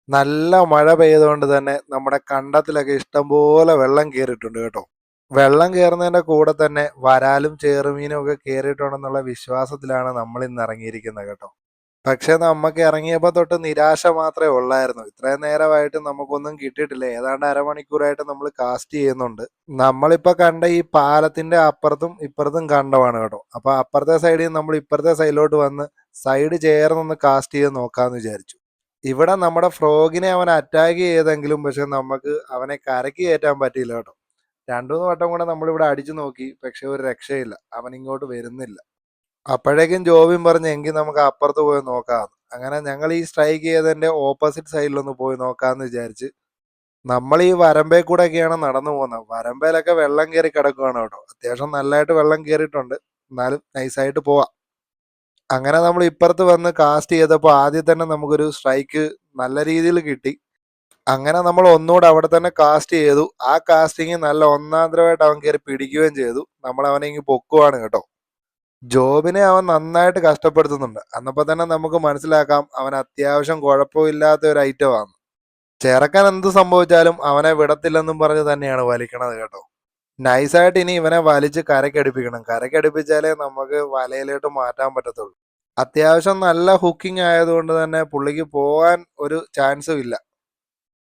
നല്ല മഴ പെയ്തുകൊണ്ട് തന്നെ നമ്മുടെ കണ്ടത്തിലൊക്കെ ഇഷ്ടംപോലെ വെള്ളം കയറിയിട്ടുണ്ട് കേട്ടോ. വെള്ളം കയറുന്നതിന്റെ കൂടെ തന്നെ വരാലും ചേറുമീനും ഒക്കെ കയറിയിട്ടുണ്ടെന്നുള്ള വിശ്വാസത്തിലാണ് നമ്മൾ ഇന്ന് ഇറങ്ങിയിരിക്കുന്നത് കേട്ടോ. പക്ഷെ നമുക്ക് ഇറങ്ങിയപ്പോൾ തൊട്ട് നിരാശ മാത്രമേ ഉള്ളായിരുന്നു. ഇത്രയും നേരമായിട്ട് നമുക്കൊന്നും കിട്ടിയിട്ടില്ല. ഏതാണ്ട് അരമണിക്കൂറായിട്ട് നമ്മൾ കാസ്റ്റ് ചെയ്യുന്നുണ്ട്. നമ്മളിപ്പോ കണ്ട ഈ പാലത്തിന്റെ അപ്പുറത്തും ഇപ്പുറത്തും കണ്ടമാണ് കേട്ടോ. അപ്പൊ അപ്പുറത്തെ സൈഡിൽ നമ്മൾ ഇപ്പുറത്തെ സൈഡിലോട്ട് വന്ന് സൈഡ് ചേർന്നൊന്ന് കാസ്റ്റ് ചെയ്ത് നോക്കാന്ന് വിചാരിച്ചു. ഇവിടെ നമ്മുടെ ഫ്രോഗിനെ അവൻ അറ്റാക്ക് ചെയ്തെങ്കിലും പക്ഷെ നമുക്ക് അവനെ കരയ്ക്ക് കയറ്റാൻ പറ്റിയില്ല കേട്ടോ. രണ്ടു മൂന്ന് വട്ടം കൂടെ നമ്മളിവിടെ അടിച്ചു നോക്കി, പക്ഷെ ഒരു രക്ഷയില്ല, അവൻ ഇങ്ങോട്ട് വരുന്നില്ല. അപ്പോഴേക്കും ജോബിൻ പറഞ്ഞ് എങ്കിൽ നമുക്ക് അപ്പുറത്ത് പോയി നോക്കാം. അങ്ങനെ ഞങ്ങൾ ഈ സ്ട്രൈക്ക് ചെയ്തതിന്റെ ഓപ്പോസിറ്റ് സൈഡിലൊന്ന് പോയി നോക്കാമെന്ന് വിചാരിച്ച് നമ്മൾ ഈ വരമ്പേ കൂടെ ഒക്കെയാണ് നടന്നു പോകുന്നത്. വരമ്പയിലൊക്കെ വെള്ളം കയറി കിടക്കുകയാണ് കേട്ടോ. അത്യാവശ്യം നല്ലതായിട്ട് വെള്ളം കയറിയിട്ടുണ്ട്, എന്നാലും നൈസായിട്ട് പോവാം. അങ്ങനെ നമ്മൾ ഇപ്പുറത്ത് വന്ന് കാസ്റ്റ് ചെയ്തപ്പോൾ ആദ്യം തന്നെ നമുക്കൊരു സ്ട്രൈക്ക് നല്ല രീതിയിൽ കിട്ടി. അങ്ങനെ നമ്മൾ ഒന്നുകൂടെ അവിടെ തന്നെ കാസ്റ്റ് ചെയ്തു. ആ കാസ്റ്റിങ് നല്ല ഒന്നാന്തരമായിട്ട് അവൻ കയറി പിടിക്കുകയും ചെയ്തു. നമ്മൾ അവനെ ഇങ്ങ് പൊക്കുവാണ് കേട്ടോ. ജോബിനെ അവൻ നന്നായിട്ട് കഷ്ടപ്പെടുത്തുന്നുണ്ട്. അന്നപ്പോൾ തന്നെ നമുക്ക് മനസ്സിലാക്കാം അവൻ അത്യാവശ്യം കുഴപ്പമില്ലാത്ത ഒരു ഐറ്റമാണ്. ചെറുക്കൻ എന്ത് സംഭവിച്ചാലും അവനെ വിടത്തില്ലെന്നും പറഞ്ഞ് തന്നെയാണ് വലിക്കണത് കേട്ടോ. നൈസായിട്ട് ഇനി ഇവനെ വലിച്ച് കരക്കടുപ്പിക്കണം. കരക്കടുപ്പിച്ചാലേ നമുക്ക് വലയിലോട്ട് മാറ്റാൻ പറ്റത്തുള്ളൂ. അത്യാവശ്യം നല്ല ഹുക്കിംഗ് ആയതുകൊണ്ട് തന്നെ പുള്ളിക്ക് പോകാൻ ഒരു ചാൻസും ഇല്ല.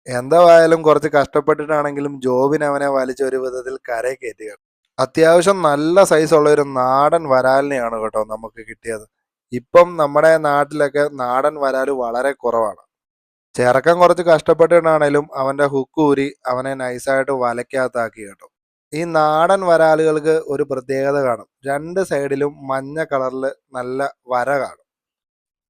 എന്തായാലും കുറച്ച് കഷ്ടപ്പെട്ടിട്ടാണെങ്കിലും ജോബിന് അവനെ വലിച്ച ഒരു വിധത്തിൽ കരയിൽ കയറ്റുക. അത്യാവശ്യം നല്ല സൈസുള്ള ഒരു നാടൻ വരാലിനെയാണ് കേട്ടോ നമുക്ക് കിട്ടിയത്. ഇപ്പം നമ്മുടെ നാട്ടിലൊക്കെ നാടൻ വരാല് വളരെ കുറവാണ്. ചെറുക്കൻ കുറച്ച് കഷ്ടപ്പെട്ടിട്ടാണേലും അവന്റെ ഹുക്ക് ഊരി അവനെ നൈസായിട്ട് വലയ്ക്കകത്താക്കി കേട്ടോ. ഈ നാടൻ വരാലുകൾക്ക് ഒരു പ്രത്യേകത കാണും. രണ്ട് സൈഡിലും മഞ്ഞ കളറിൽ നല്ല വര കാണും.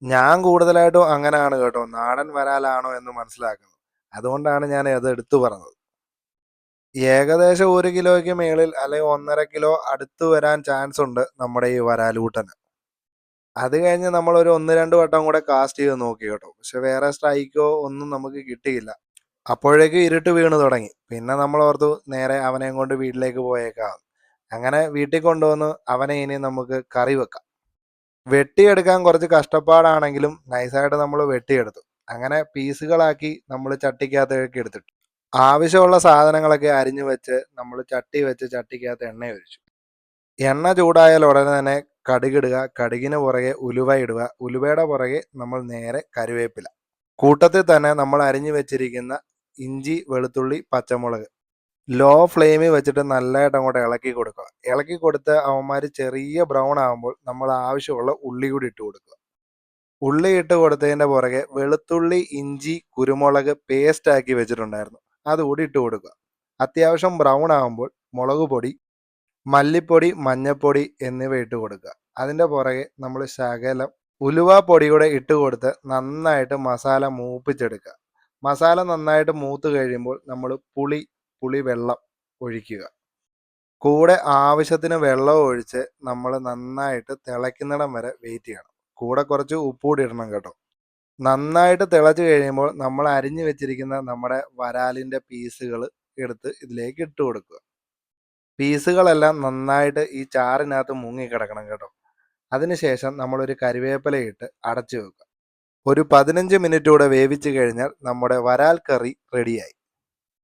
ഞാൻ കൂടുതലായിട്ടും അങ്ങനെയാണ് കേട്ടോ നാടൻ വരാലാണോ എന്ന് മനസ്സിലാക്കുന്നത്. അതുകൊണ്ടാണ് ഞാൻ അത് എടുത്തു പറഞ്ഞത്. ഏകദേശം 1 കിലോയ്ക്ക് മേളിൽ അല്ലെങ്കിൽ 1.5 കിലോ അടുത്ത് വരാൻ ചാൻസ് ഉണ്ട് നമ്മുടെ ഈ വരാലൂട്ടന്. അത് കഴിഞ്ഞ് നമ്മൾ ഒരു 1-2 വട്ടം കൂടെ കാസ്റ്റ് ചെയ്ത് നോക്കി കേട്ടോ. പക്ഷെ വേറെ സ്ട്രൈക്കോ ഒന്നും നമുക്ക് കിട്ടിയില്ല. അപ്പോഴേക്കും ഇരുട്ട് വീണ് തുടങ്ങി. പിന്നെ നമ്മൾ ഓർത്തു നേരെ അവനെയും കൊണ്ട് വീട്ടിലേക്ക് പോയേക്കാം. അങ്ങനെ വീട്ടിൽ കൊണ്ടുവന്ന് അവനെ ഇനി നമുക്ക് കറി വെക്കാം. വെട്ടിയെടുക്കാൻ കുറച്ച് കഷ്ടപ്പാടാണെങ്കിലും നൈസായിട്ട് നമ്മൾ വെട്ടിയെടുത്തു. അങ്ങനെ പീസുകളാക്കി നമ്മൾ ചട്ടിക്കകത്തേക്ക് എടുത്തിട്ടു. ആവശ്യമുള്ള സാധനങ്ങളൊക്കെ അരിഞ്ഞു വെച്ച് നമ്മൾ ചട്ടി വെച്ച് ചട്ടിക്കകത്ത് എണ്ണ ഒഴിച്ചു. എണ്ണ ചൂടായാൽ ഉടനെ തന്നെ കടുകിടുക. കടുകിന് പുറകെ ഉലുവ ഇടുക. ഉലുവയുടെ പുറകെ നമ്മൾ നേരെ കറിവേപ്പില. കൂട്ടത്തിൽ തന്നെ നമ്മൾ അരിഞ്ഞു വെച്ചിരിക്കുന്ന ഇഞ്ചി, വെളുത്തുള്ളി, പച്ചമുളക് ലോ ഫ്ലെയിമിൽ വെച്ചിട്ട് നല്ലതായിട്ട് അങ്ങോട്ട് ഇളക്കി കൊടുക്കുക. ഇളക്കി കൊടുത്ത് അവന്മാർ ചെറിയ ബ്രൗൺ ആകുമ്പോൾ നമ്മൾ ആവശ്യമുള്ള ഉള്ളി കൂടി ഇട്ട് കൊടുക്കുക. ഉള്ളി ഇട്ട് കൊടുത്തതിൻ്റെ പുറകെ വെളുത്തുള്ളി, ഇഞ്ചി, കുരുമുളക് പേസ്റ്റ് ആക്കി വെച്ചിട്ടുണ്ടായിരുന്നു, അതുകൂടി ഇട്ട് കൊടുക്കുക. അത്യാവശ്യം ബ്രൗൺ ആകുമ്പോൾ മുളക് പൊടി, മല്ലിപ്പൊടി, മഞ്ഞൾപ്പൊടി എന്നിവ ഇട്ട് കൊടുക്കുക. അതിൻ്റെ പുറകെ നമ്മൾ ശകലം ഉലുവ പൊടി കൂടെ ഇട്ട് കൊടുത്ത് നന്നായിട്ട് മസാല മൂപ്പിച്ചെടുക്കുക. മസാല നന്നായിട്ട് മൂത്ത് കഴിയുമ്പോൾ നമ്മൾ പുളി വെള്ളം ഒഴിക്കുക. കൂടെ ആവശ്യത്തിന് വെള്ളം ഒഴിച്ച് നമ്മൾ നന്നായിട്ട് തിളയ്ക്കുന്നിടം വരെ വെയിറ്റ് ചെയ്യണം. കൂടെ കുറച്ച് ഉപ്പുകൂടി ഇടണം കേട്ടോ. നന്നായിട്ട് തിളച്ച് കഴിയുമ്പോൾ നമ്മൾ അരിഞ്ഞു വെച്ചിരിക്കുന്ന നമ്മുടെ വരാലിൻ്റെ പീസുകൾ എടുത്ത് ഇതിലേക്ക് ഇട്ട് കൊടുക്കുക. പീസുകളെല്ലാം നന്നായിട്ട് ഈ ചാറിനകത്ത് മുങ്ങിക്കിടക്കണം കേട്ടോ. അതിനുശേഷം നമ്മളൊരു കരിവേപ്പില ഇട്ട് അടച്ചു വെക്കുക. ഒരു 15 മിനിറ്റ് കൂടെ വേവിച്ച് കഴിഞ്ഞാൽ നമ്മുടെ വരാൽ കറി റെഡിയായി.